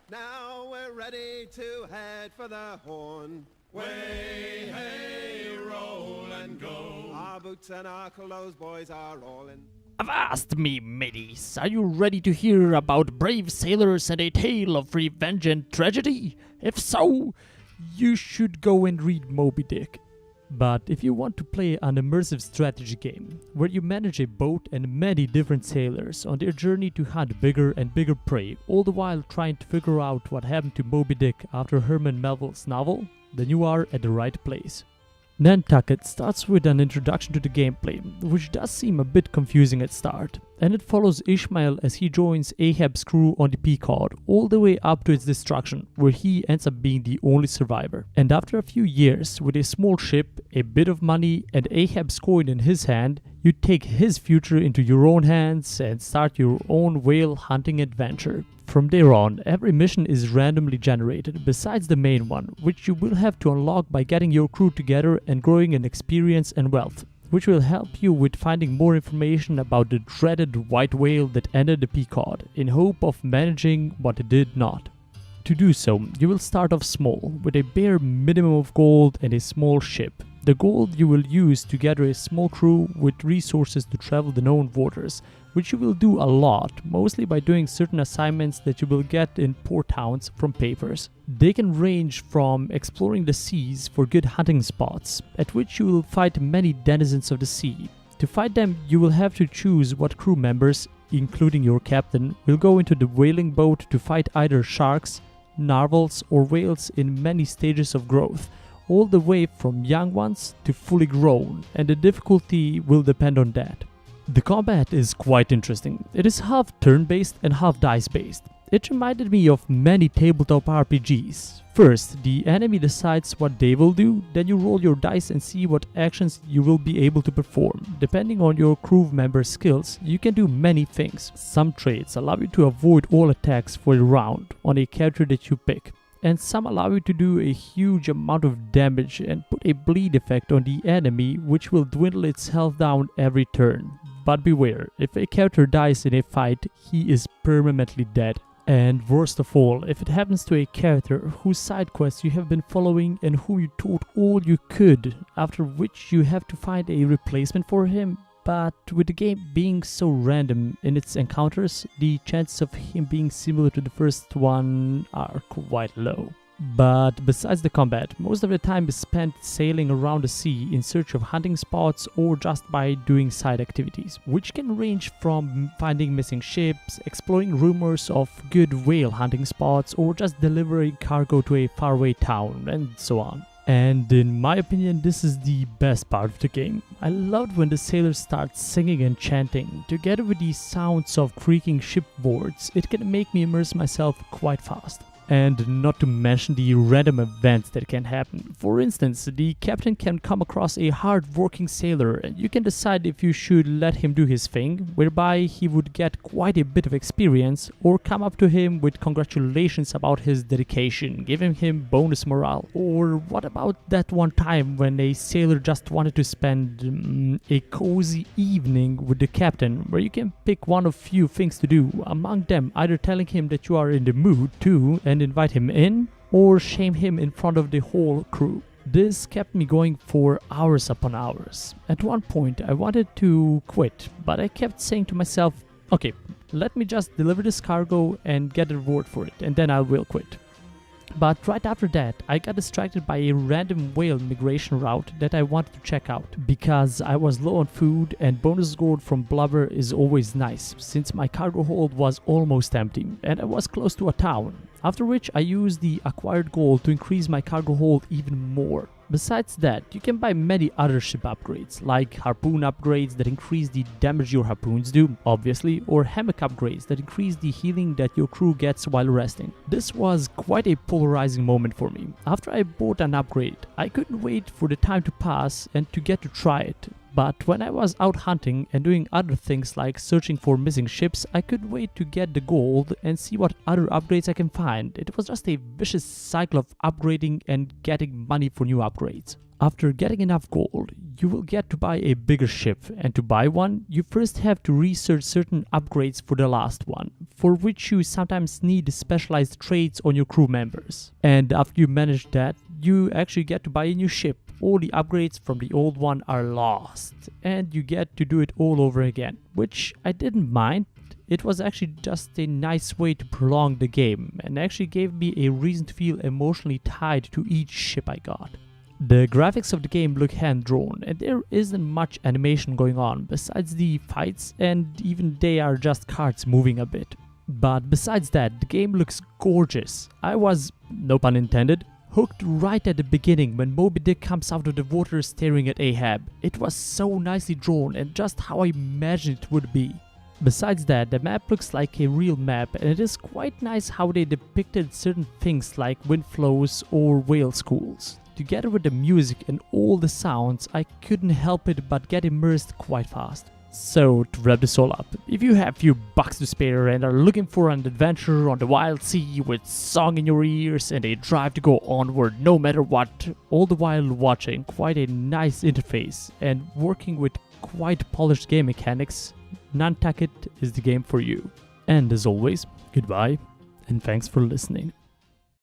Now we're ready to head for the Horn. Way, hey, roll and go. Our boots and our clothes, boys, are all in. Avast me, mateys! Are you ready to hear about brave sailors and a tale of revenge and tragedy? If so, you should go and read Moby Dick. But if you want to play an immersive strategy game, where you manage a boat and many different sailors on their journey to hunt bigger and bigger prey, all the while trying to figure out what happened to Moby Dick after Herman Melville's novel, then you are at the right place. Nantucket starts with an introduction to the gameplay, which does seem a bit confusing at start, and it follows Ishmael as he joins Ahab's crew on the Pequod all the way up to its destruction, where he ends up being the only survivor. And after a few years, with a small ship, a bit of money, and Ahab's coin in his hand, you take his future into your own hands and start your own whale hunting adventure. From there on, every mission is randomly generated, besides the main one, which you will have to unlock by getting your crew together and growing in experience and wealth, which will help you with finding more information about the dreaded white whale that ended the Pequod, in hope of managing what it did not. To do so, you will start off small, with a bare minimum of gold and a small ship. The gold you will use to gather a small crew with resources to travel the known waters, which you will do a lot, mostly by doing certain assignments that you will get in port towns from papers. They can range from exploring the seas for good hunting spots, at which you will fight many denizens of the sea. To fight them, you will have to choose what crew members, including your captain, will go into the whaling boat to fight either sharks, narwhals, or whales in many stages of growth, all the way from young ones to fully grown, and the difficulty will depend on that. The combat is quite interesting. It is half turn-based and half dice-based. It reminded me of many tabletop RPGs. First, the enemy decides what they will do, then you roll your dice and see what actions you will be able to perform. Depending on your crew member's skills, you can do many things. Some traits allow you to avoid all attacks for a round on a character that you pick, and some allow you to do a huge amount of damage and put a bleed effect on the enemy, which will dwindle its health down every turn. But beware, if a character dies in a fight, he is permanently dead. And worst of all, if it happens to a character whose side quests you have been following and who you taught all you could, after which you have to find a replacement for him. But with the game being so random in its encounters, the chances of him being similar to the first one are quite low. But besides the combat, most of the time is spent sailing around the sea in search of hunting spots or just by doing side activities, which can range from finding missing ships, exploring rumors of good whale hunting spots, or just delivering cargo to a faraway town, and so on. And in my opinion, this is the best part of the game. I loved when the sailors start singing and chanting. Together with the sounds of creaking shipboards, it can make me immerse myself quite fast. And not to mention the random events that can happen. For instance, the captain can come across a hard-working sailor and you can decide if you should let him do his thing, whereby he would get quite a bit of experience, or come up to him with congratulations about his dedication, giving him bonus morale. Or what about that one time when a sailor just wanted to spend a cozy evening with the captain, where you can pick one of few things to do, among them either telling him that you are in the mood to and invite him in, or shame him in front of the whole crew. This kept me going for hours upon hours. At one point I wanted to quit, but I kept saying to myself, okay, let me just deliver this cargo and get a reward for it, and then I will quit. But right after that, I got distracted by a random whale migration route that I wanted to check out, because I was low on food and bonus gold from blubber is always nice, since my cargo hold was almost empty and I was close to a town. After which I used the acquired gold to increase my cargo hold even more. Besides that, you can buy many other ship upgrades, like harpoon upgrades that increase the damage your harpoons do, obviously, or hammock upgrades that increase the healing that your crew gets while resting. This was quite a polarizing moment for me. After I bought an upgrade, I couldn't wait for the time to pass and to get to try it. But when I was out hunting and doing other things like searching for missing ships, I could wait to get the gold and see what other upgrades I can find. It was just a vicious cycle of upgrading and getting money for new upgrades. After getting enough gold, you will get to buy a bigger ship, and to buy one, you first have to research certain upgrades for the last one, for which you sometimes need specialized traits on your crew members. And after you manage that, you actually get to buy a new ship. All the upgrades from the old one are lost, and you get to do it all over again, which I didn't mind. It was actually just a nice way to prolong the game, and actually gave me a reason to feel emotionally tied to each ship I got. The graphics of the game look hand-drawn, and there isn't much animation going on besides the fights, and even they are just cards moving a bit. But besides that, the game looks gorgeous. I was, no pun intended, hooked right at the beginning when Moby Dick comes out of the water staring at Ahab. It was so nicely drawn and just how I imagined it would be. Besides that, the map looks like a real map, and it is quite nice how they depicted certain things like wind flows or whale schools. Together with the music and all the sounds, I couldn't help it but get immersed quite fast. So, to wrap this all up, if you have few bucks to spare and are looking for an adventure on the wild sea with song in your ears and a drive to go onward no matter what, all the while watching quite a nice interface and working with quite polished game mechanics, Nantucket is the game for you. And as always, goodbye and thanks for listening.